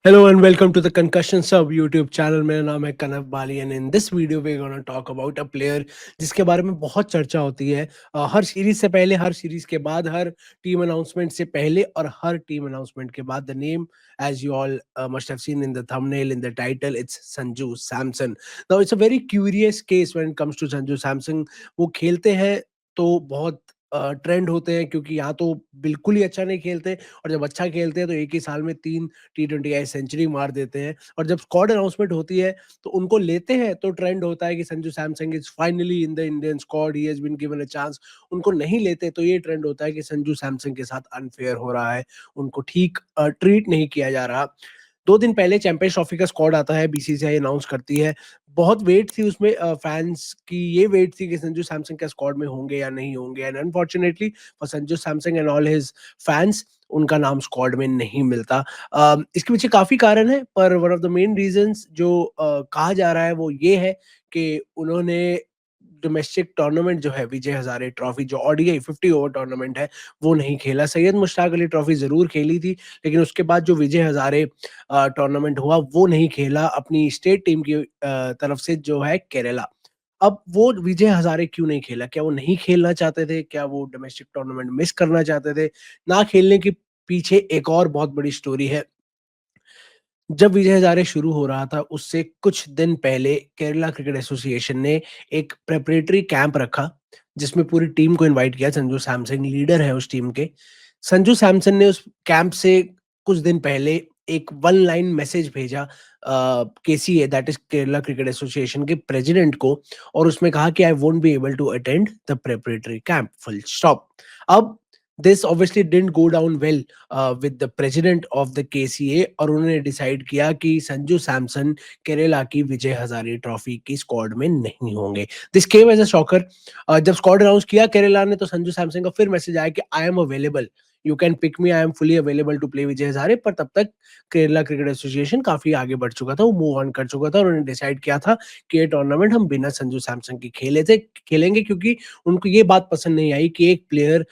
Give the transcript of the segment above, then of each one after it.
Hello and welcome to the Concussion Sub YouTube channel. मेरा नाम है Kanav Bali and in this video we gonna talk about a player जिसके बारे में बहुत चर्चा होती है। हर सीरीज से पहले, हर सीरीज के बाद, हर टीम अनाउंसमेंट से पहले और हर टीम अनाउंसमेंट के बाद। The name, as you all must have seen in the thumbnail, in the title, it's Sanju Samson. Now it's a very curious case when it comes to Sanju Samson. वो खेलते हैं तो बहुत trend होते हैं, क्योंकि यहाँ तो बिल्कुल ही अच्छा नहीं खेलते, और जब अच्छा खेलते हैं तो एक ही साल में 3 T20 आई सेंचुरी मार देते हैं। और जब स्क्वाड अनाउंसमेंट होती है तो उनको लेते हैं तो ट्रेंड होता है कि Sanju Samson is finally in the Indian squad, he has been given a chance. उनको नहीं लेते तो ये ट्रेंड होता है कि संजू सैमसंग के साथ अनफेयर हो रहा है, उनको ठीक ट्रीट नहीं किया जा रहा। 2 दिन पहले चैंपियंस ट्रॉफी का स्क्वाड आता है, बीसीसीआई अनाउंस करती है। बहुत वेट थी उसमें, फैंस की ये वेट थी कि संजू सैमसंग के स्क्वाड में होंगे या नहीं होंगे, and unfortunately for Sanju Samsung and all his fans, उनका नाम स्क्वाड में नहीं मिलता। इसके पीछे काफी कारण है, पर one of the main reasons जो कहा जा रहा है वो ये है कि उन्होंने डोमेस्टिक टूर्नामेंट जो है, विजय हजारे ट्रॉफी, जो ओडीआई 50 ओवर टूर्नामेंट है, वो नहीं खेला। सैयद मुश्ताक अली ट्रॉफी जरूर खेली थी, लेकिन उसके बाद जो विजय हजारे टूर्नामेंट हुआ वो नहीं खेला अपनी स्टेट टीम की तरफ से, जो है केरला। अब वो विजय हजारे क्यों नहीं खेला? क्या वो नहीं खेलना चाहते थे? क्या वो डोमेस्टिक टूर्नामेंट मिस करना चाहते थे? ना खेलने के पीछे एक और बहुत बड़ी स्टोरी है। जब विजय हजारे शुरू हो रहा था उससे कुछ दिन पहले केरला क्रिकेट एसोसिएशन ने एक प्रेपरेटरी कैंप रखा, जिसमें पूरी टीम को इनवाइट किया। संजू सैमसन लीडर है उस टीम के। संजू सैमसन ने उस कैंप से कुछ दिन पहले एक वन लाइन मैसेज भेजा KCA, that is Kerala cricket association के प्रेसिडेंट को, और उसमें कहा कि I won't be able to attend the preparatory camp, full stop. अब this obviously didn't go down well with the president of the KCA, और उन्होंने डिसाइड किया कि संजू सैमसन केरला की विजय हजारे ट्रॉफी की स्क्वाड में नहीं होंगे। This came as a shocker. जब स्क्वाड अनाउंस किया केरला ने, तो संजू सैमसन का फिर मैसेज आया कि I am available, you can pick me, I am fully available to play Vijay Hazare. पर तब तक केरला क्रिकेट एसोसिएशन काफी आगे बढ़ चुका था, वो मूव ऑन कर चुका था, और उन्होंने डिसाइड किया था कि ये टूर्नामेंट हम बिना संजू सैमसन के खेलेंगे, क्योंकि उनको ये बात पसंद नहीं आई कि एक प्लेयर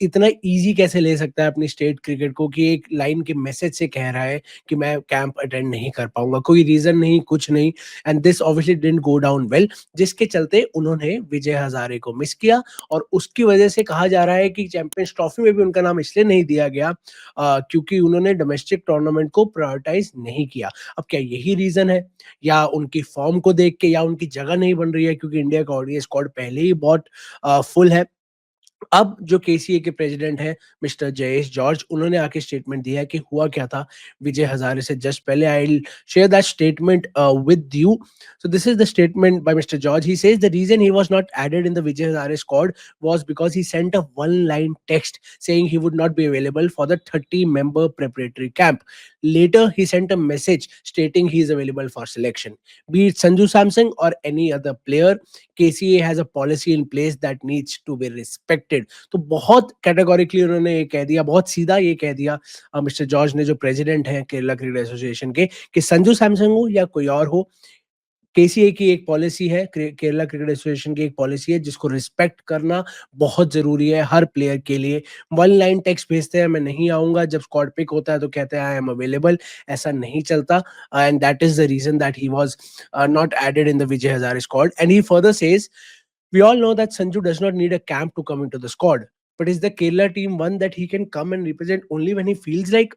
इतना इजी कैसे ले सकता है अपनी स्टेट क्रिकेट को, कि एक लाइन के मैसेज से कह रहा है कि मैं कैंप अटेंड नहीं कर पाऊंगा, कोई रीजन नहीं, कुछ नहीं। And this obviously didn't go down well, जिसके चलते उन्होंने विजय हजारे को मिस किया, और उसकी वजह से कहा जा रहा है कि चैंपियंस ट्रॉफी में भी उनका नाम इसलिए नहीं दिया गया क्योंकि उन्होंने डोमेस्टिक टूर्नामेंट को प्रायोरिटाइज नहीं किया। अब क्या यही रीजन है, या उनकी फॉर्म को देख के, या उनकी जगह नहीं बन रही है, क्योंकि इंडिया का ओडीआई स्क्वाड पहले ही बहुत फुल है। अब जो केसीए के प्रेसिडेंट हैं मिस्टर जयेश जॉर्ज, उन्होंने आके स्टेटमेंट दिया है कि हुआ क्या था विजय हजारे से जस्ट पहले। I will share that statement with you. So this is the statement by mister George. He says the reason he was not added in the Vijay Hazare squad was because he sent a one line text saying he would not be available for the 30-member preparatory camp. Later he sent a message stating he is available for selection. Be it Sanju Samson or any other player, KCA has a policy in place that needs to be respected. तो बहुत categorically उन्होंने ये कह दिया, बहुत सीधा ये कह दिया मिस्टर जॉर्ज ने, जो प्रेसिडेंट हैं केरला क्रिकेट एसोसिएशन के, कि संजू सैमसंग हो या कोई और हो, केसीए की एक पॉलिसी है, केरला क्रिकेट एसोसिएशन की एक पॉलिसी है, जिसको रिस्पेक्ट करना बहुत जरूरी है हर प्लेयर के लिए। वन लाइन टेक्स्ट भेजते हैं, मैं नहीं आऊंगा, जब स्क्वाड पिक होता है तो कहते हैं आई एम अवेलेबल, ऐसा नहीं चलता। And that is the reason that he was not added in the Vijay Hazare squad. And he further says, we all know that Sanju does not need a camp to come into the squad, but is the Kerala team one that he can come and represent only when he feels like?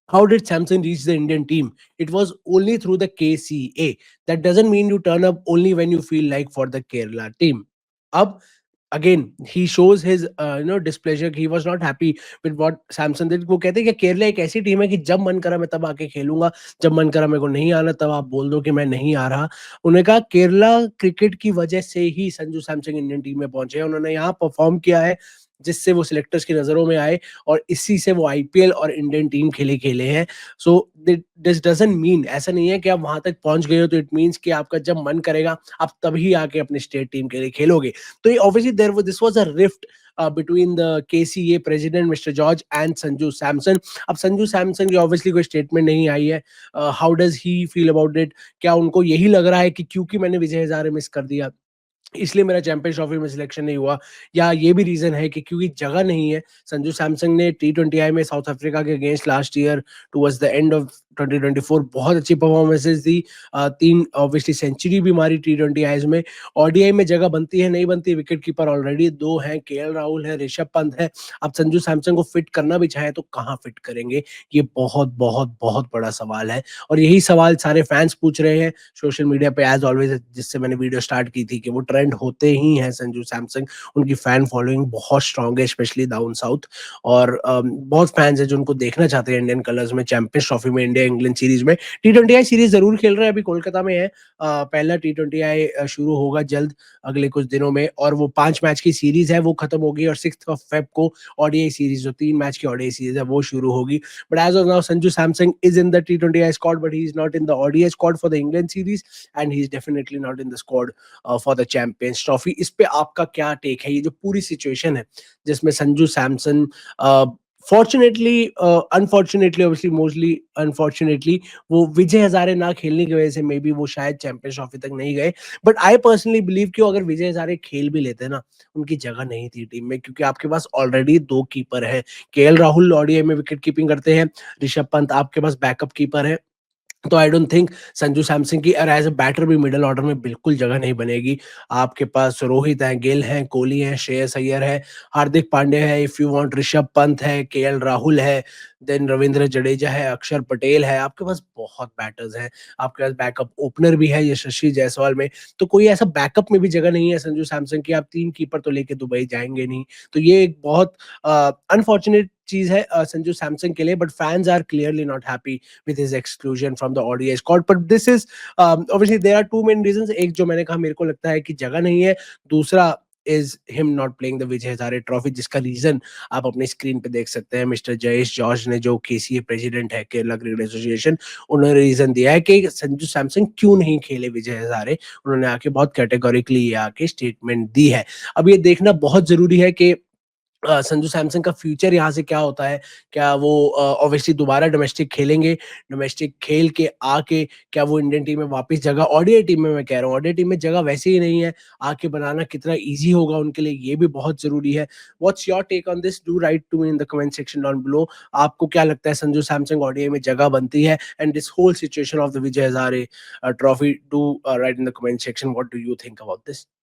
How did Samson reach the Indian team? It was only through the KCA. That doesn't mean you turn up only when you feel like for the Kerala team. Ab again, he shows his displeasure. He was not happy with what Samson did. वो कहते हैं कि केरला एक ऐसी team है कि जब मन करा मैं तब आके खेलूंगा, जब मन करा मेरे को नहीं आना तब आप बोल दो कि मैं नहीं आ रहा। उन्होंने कहा केरला क्रिकेट की वजह से ही संजू सैमसन इंडियन टीम में पहुंचे हैं, उन्होंने यहाँ परफॉर्म किया है जिससे वो सिलेक्टर्स की नजरों में आए, और इसी से वो आईपीएल और इंडियन टीम खेले हैं। सो दिस डजंट मीन, ऐसा नहीं है कि आप वहां तक पहुंच गए हो तो इट मीन्स कि आपका जब मन करेगा आप तभी आके अपनी स्टेट टीम के लिए खेलोगे। तो ये obviously this was a rift between the KCA president Mr. George and Sanju Samson. अब संजू सैमसन की ऑब्वियसली कोई स्टेटमेंट नहीं आई है। How does he feel about it? क्या उनको यही लग रहा है कि क्योंकि मैंने विजय हजारे मिस कर दिया इसलिए मेरा चैंपियंस ट्रॉफी में सिलेक्शन नहीं हुआ, या ये भी रीज़न है कि क्योंकि जगह नहीं है। संजू सैमसंग ने टी20 में साउथ अफ्रीका के against last year towards the end of 2024 बहुत अच्छी परफॉर्मेंसेस दी। 3 ऑब्वियसली सेंचुरी भी मारी टी20 में। ओडीआई में जगह बनती है, नहीं बनती, विकेट कीपर ऑलरेडी 2 हैं, केएल राहुल है, ऋषभ पंत है। अब संजू सैमसंग को फिट करना भी चाहें तो कहाँ फिट करेंगे? ये बहुत, बहुत, बहुत बड़ा सवाल है, और यही सवाल सारे फैन्स पूछ रहे हैं सोशल मीडिया पे एज़ ऑलवेज़, जिससे मैंने वीडियो स्टार्ट की थी कि वो ट्रेंड होते ही हैं संजू सैमसंग। उनकी फैन फॉलोइंग बहुत स्ट्रॉन्ग है, स्पेशली डाउन साउथ, और बहुत फैन्स हैं जो उनको देखना चाहते हैं इंडियन कलर्स में, चैंपियंस ट्रॉफी में, इंडिया इंग्लैंड सीरीज में। टी20 सीरीज ज़रूर खेल रहे हैं, अभी कोलकाता में है। पहला टी20 शुरू होगा जल्द, अगले कुछ दिनों में, और वो 5 मैच की सीरीज है, वो खत्म होगी, और 6 फेब को ओडीआई सीरीज, जो 3 मैच की ओडीआई सीरीज है, वो शुरू होगी। But as of now, Sanju Samson is in the T20I squad, but he's not in the ODI squad for the England series, and he's definitely not in the squad for the Champions Trophy. इस पे आपका क्या take है? ये जो पूरी situation है, जिसमें Sanju Samson fortunately, unfortunately, obviously mostly unfortunately, वो विजय हजारे ना खेलने की वजह से मे बी वो शायद चैंपियंस ट्रॉफी तक नहीं गए। बट आई पर्सनली बिलीव कि अगर विजय हजारे खेल भी लेते ना, उनकी जगह नहीं थी टीम में, क्योंकि आपके पास ऑलरेडी 2 कीपर हैं। केएल राहुल ओडीआई में विकेट कीपिंग करते हैं, ऋषभ पंत आपके पास बैकअप कीपर है। तो I don't think Sanju Samson की, और एज अ बैटर भी मिडिल ऑर्डर में बिल्कुल जगह नहीं बनेगी। आपके पास रोहित हैं, गिल हैं, कोहली हैं, श्रेयस अय्यर है, हार्दिक पांड्या है, if you want Rishabh Pant है, केएल राहुल है, देन रविंद्र जडेजा है, अक्षर पटेल है। आपके पास बहुत बैटर्स हैं। आपके पास बैकअप ओपनर भी है यशस्वी जायसवाल में। तो कोई ऐसा बैकअप में भी जगह नहीं है संजू सैमसन की। आप 3 कीपर तो लेके दुबई जाएंगे नहीं। तो ये एक बहुत अनफॉर्चुनेट चीज है संजू सैमसन के लिए, but fans are clearly not happy with his exclusion from the ODI squad. But this is obviously there are two main reasons. एक जो मैंने कहा, मेरे को लगता है कि जगह नहीं है। दूसरा is him not playing the Vijay Hazare trophy, जिसका रीजन आप अपनी स्क्रीन पे देख सकते हैं। मिस्टर जयेश जॉर्ज ने, जो केसीए प्रेसिडेंट है केरला क्रिकेट एसोसिएशन, उन्होंने रीजन दिया है कि संजू सैमसन क्यों नहीं खेले विजय हजारे। उन्होंने आके बहुत कैटेगोरिकली ये आके स्टेटमेंट दी है। अब ये देखना बहुत जरूरी है कि संजू सैमसन का फ्यूचर यहाँ से क्या होता है। क्या वो ऑब्वियसली दोबारा डोमेस्टिक खेलेंगे? डोमेस्टिक खेल के आके क्या वो इंडियन टीम में वापस जगह, ओडीआई टीम में मैं कह रहा हूँ, ओडीआई टीम में जगह वैसे ही नहीं है, आके बनाना कितना ईज़ी होगा उनके लिए, ये भी बहुत ज़रूरी है। What's your take on this? Do write to me in the comment section down below. आपको क्या लगता है, संजू सैमसन ओडीआई में जगह बनती है? And this whole situation of the Vijay Hazare trophy, do write in the comment section, what do you think about this?